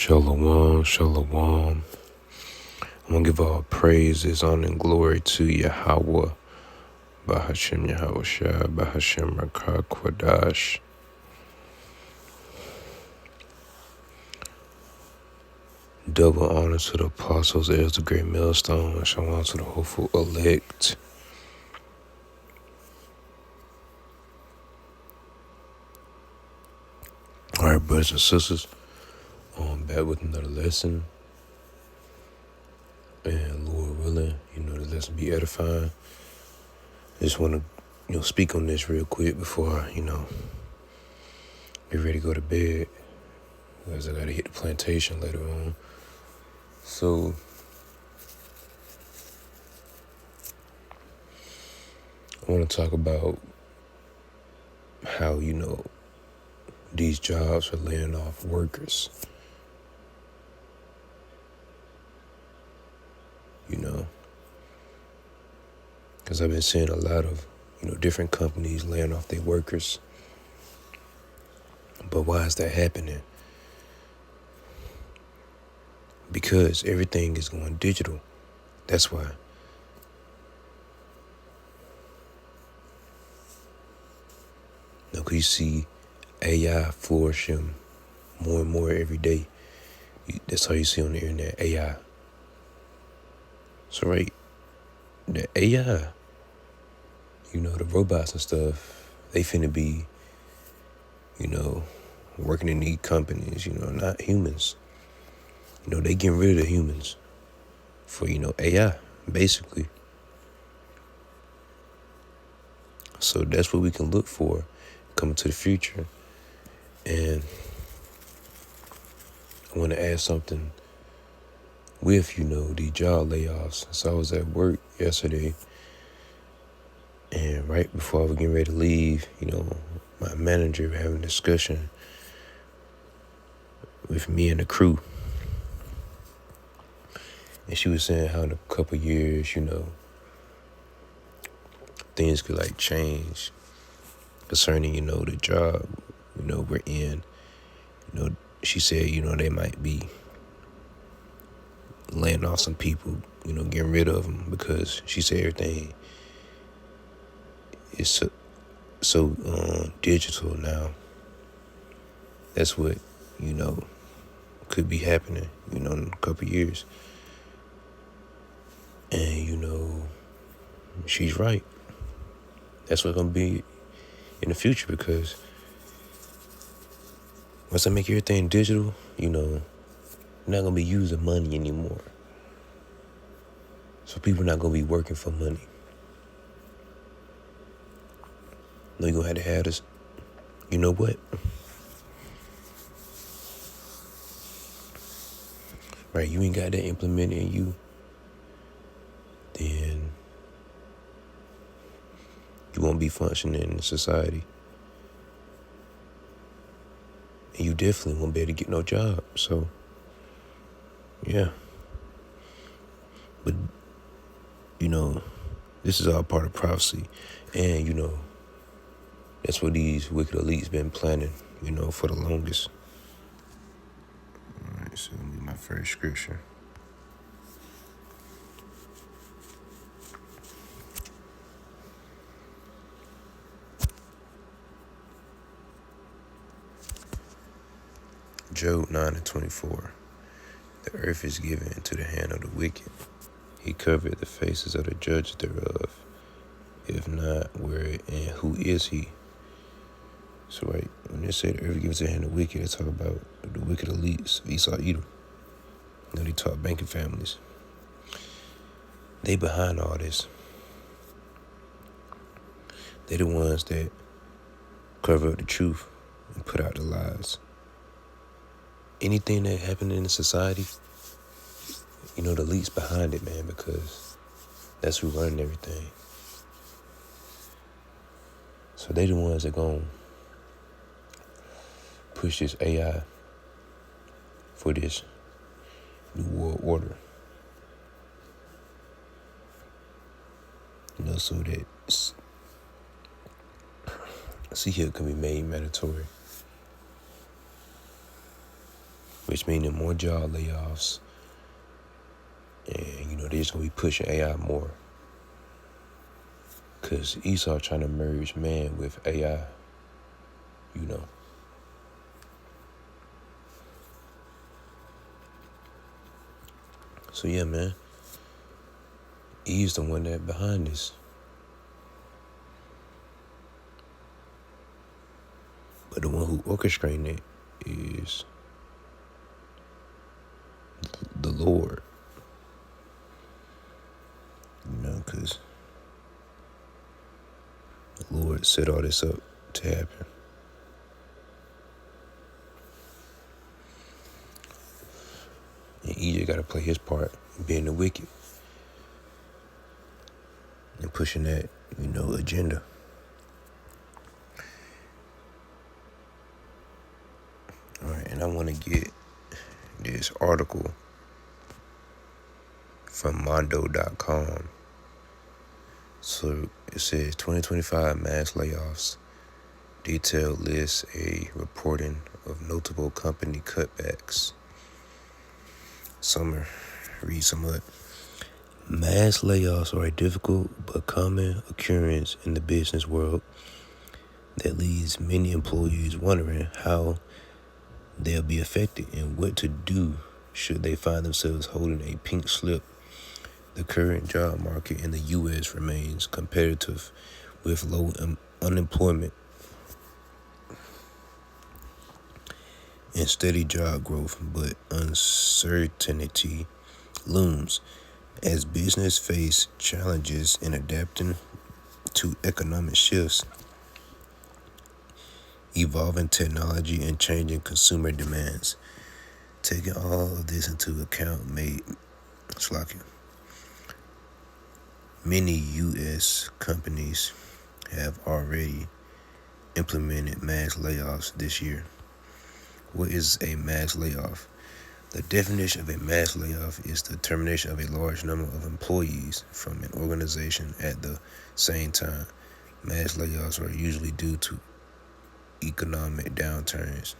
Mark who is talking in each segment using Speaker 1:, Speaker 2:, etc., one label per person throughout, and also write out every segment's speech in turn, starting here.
Speaker 1: Shalom, shalom. I'm going to give all praises, honor, and glory to Yahweh, Bahashem Yahweh Shah, Bahashem Rakah Kwadash. Double honor to the apostles, heirs the great millstone, and shalom to the hopeful elect. All right, brothers and sisters, back with another lesson. And Lord willing, the lesson be edifying. I just want to, speak on this real quick before I, get ready to go to bed, because I got to hit the plantation later on. So, I want to talk about how, these jobs are laying off workers. Because I've been seeing a lot of, different companies laying off their workers. But why is that happening? Because everything is going digital. That's why. Because you see AI flourishing more and more every day. That's all you see on the internet, AI. So, right, the AI, the robots and stuff, they finna be, working in these companies, not humans. They getting rid of the humans for, AI, basically. So that's what we can look for coming to the future. And I want to add something with, the job layoffs. So I was at work yesterday, and right before I was getting ready to leave, my manager was having a discussion with me and the crew. And she was saying how in a couple of years, things could change concerning, the job, we're in. She said, they might be laying off some people, getting rid of them, because she said everything is so digital now. That's what, could be happening, in a couple of years. And, she's right. That's what's going to be in the future, because once I make everything digital, you're not going to be using money anymore. So people are not going to be working for money. No, you're going to have this, you know what? Right, you ain't got that implemented in you, then you won't be functioning in society. And you definitely won't be able to get no job. So, yeah. But, this is all part of prophecy. And, that's what these wicked elites been planning, for the longest. All right, so let me my first scripture. Job 9:24. The earth is given into the hand of the wicked. He covered the faces of the judges thereof. If not, where and who is he? So, right, when they say the earth gives the hand of the wicked, they talk about the wicked elites, Esau, Edom. They talk banking families. They behind all this. They the ones that cover up the truth and put out the lies. Anything that happened in the society, the elites behind it, man, because that's who running everything. So they the ones that gonna push this AI for this new world order. So that CHIP can be made mandatory. which means more job layoffs. And, they're just going to be pushing AI more. Because Esau trying to merge man with AI, So, yeah, man. Eve's the one that behind this. But the one who orchestrating it is the Lord. Because the Lord set all this up to happen. And EJ got to play his part in being the wicked and pushing that, agenda. All right, and I want to get this article from Mondo.com. So it says 2025 mass layoffs. Detailed lists a reporting of notable company cutbacks. Read some of it. Mass layoffs are a difficult but common occurrence in the business world that leaves many employees wondering how they'll be affected and what to do should they find themselves holding a pink slip. The current job market in the U.S. remains competitive with low unemployment and steady job growth, but uncertainty looms as business face challenges in adapting to economic shifts, evolving technology, and changing consumer demands. Taking all of this into account many U.S. companies have already implemented mass layoffs this year. What is a mass layoff? The definition of a mass layoff is the termination of a large number of employees from an organization at the same time. Mass layoffs are usually due to economic downturns,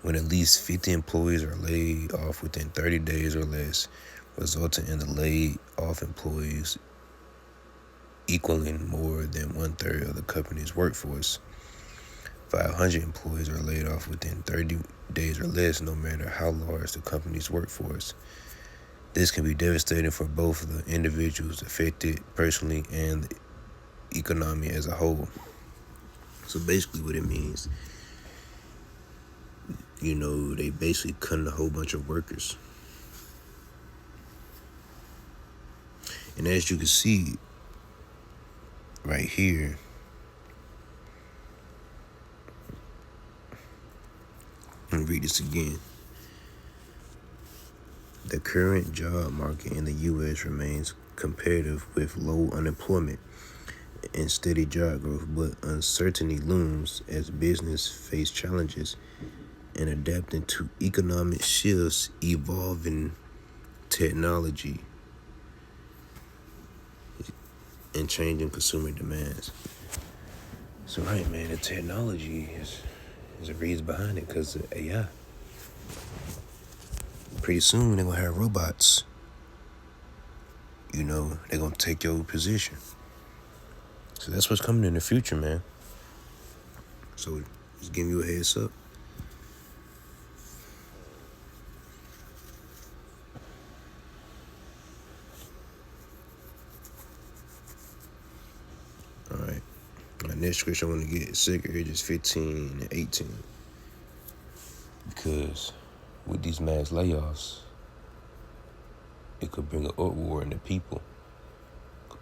Speaker 1: when at least 50 employees are laid off within 30 days or less, resulting in the laid off employees equaling more than 1/3 of the company's workforce. 500 employees are laid off within 30 days or less, no matter how large the company's workforce. This can be devastating for both the individuals affected personally and the economy as a whole. So basically what it means, they basically cut a whole bunch of workers. And as you can see right here, let me read this again. The current job market in the U.S. remains competitive with low unemployment and steady job growth, but uncertainty looms as business face challenges in adapting to economic shifts, evolving technology, and changing consumer demands. So right, man, the technology is the reason behind it, because of AI. Pretty soon they're gonna have robots. They're gonna take your position. So that's what's coming in the future, man. So just giving you a heads up. All right. My next scripture I want to get is 2 Corinthians 15 and 18. Because with these mass layoffs, it could bring an uproar in the people.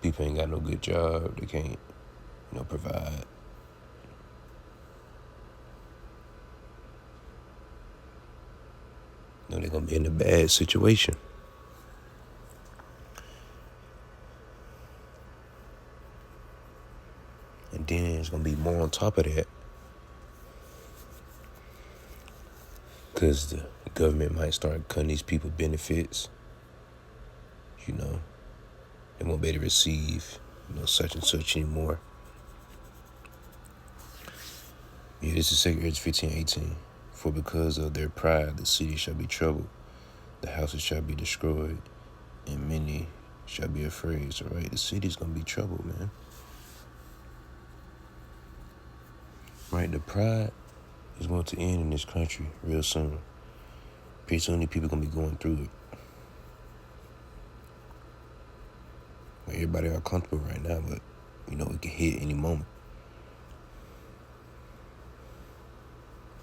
Speaker 1: People ain't got no good job. They can't, provide. They're going to be in a bad situation. And then it's going to be more on top of that, because the government might start cutting these people benefits. They won't be able to receive, such and such anymore. Yeah, this is 2 Ezra 15:18. For because of their pride, the city shall be troubled, the houses shall be destroyed, and many shall be afraid. So, right, the city's going to be troubled, man. Right, the pride is going to end in this country real soon. Pretty soon, the people going to be going through it. Everybody are comfortable right now, but, it can hit any moment.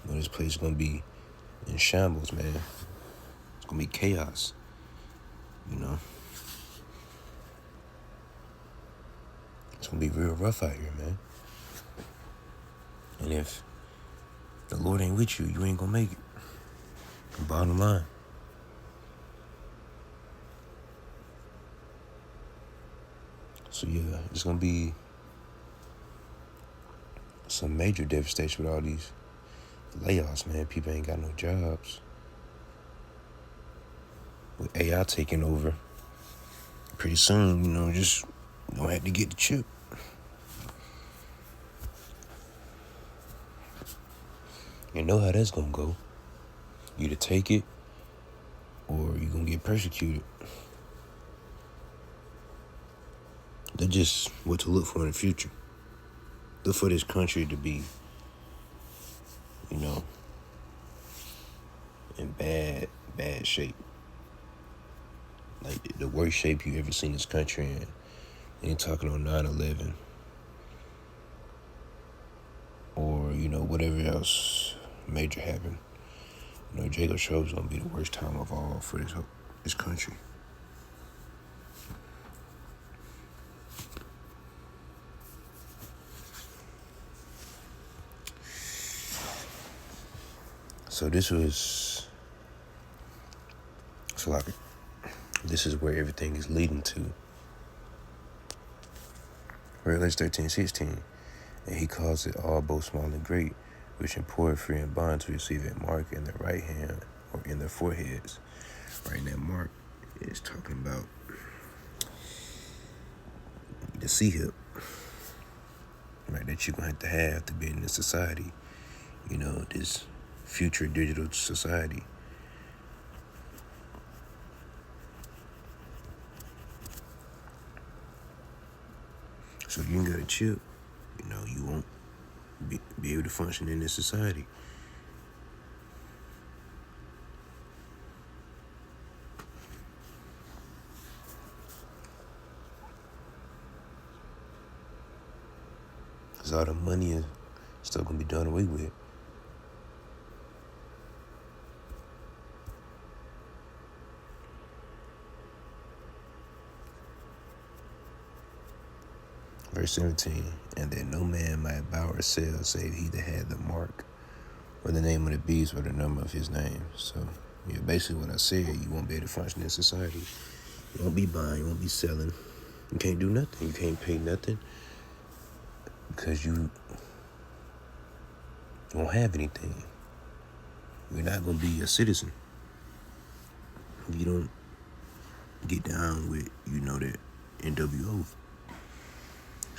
Speaker 1: This place is going to be in shambles, man. It's going to be chaos, It's going to be real rough out here, man. And if the Lord ain't with you, you ain't going to make it. Bottom line. So, yeah, it's going to be some major devastation with all these layoffs, man. People ain't got no jobs. With AI taking over, pretty soon, just gonna have to get the chip. You know how that's gonna go. You either take it or you're gonna get persecuted. That's just what to look for in the future. Look for this country to be, in bad shape. Like the worst shape you ever seen this country in. Ain't talking on 9/11 or, whatever else major happened. Jacob Show is gonna be the worst time of all for this country. So this is where everything is leading to. Revelation 13:16, and he calls it all, both small and great, rich and poor, free and bond, to receive a mark in their right hand or in their foreheads. Right, and that mark is talking about the C-hip, right, that you're going to have to be in this society, this future digital society. So if you ain't got a chip, you won't be able to function in this society. Because all the money is still going to be done away with. Verse 17, and that no man might buy or sell save he that had the mark, or the name of the beast, or the number of his name. So, basically what I said, you won't be able to function in society. You won't be buying, you won't be selling. You can't do nothing. You can't pay nothing because you don't have anything. You're not going to be a citizen if you don't get down with, that NWO /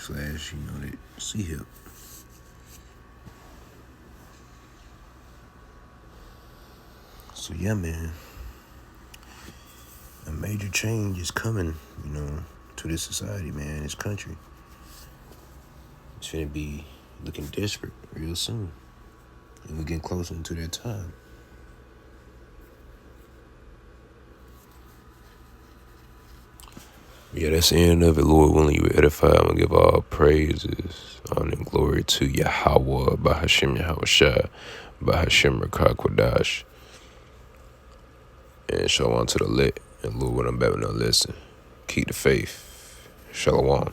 Speaker 1: that C-hip. So yeah, man, a major change is coming, to this society, man, this country. It's gonna be looking desperate real soon, and we're getting closer into that time. Yeah, that's the end of it. Lord willing, you will edify. I'm going to give all praises, honor, and glory to Yahweh, Bahashim Yahushua, Bahashim Rakakwadash. And shalom to the lit. And Lord, when I'm back, when I listen, keep the faith. Shalom.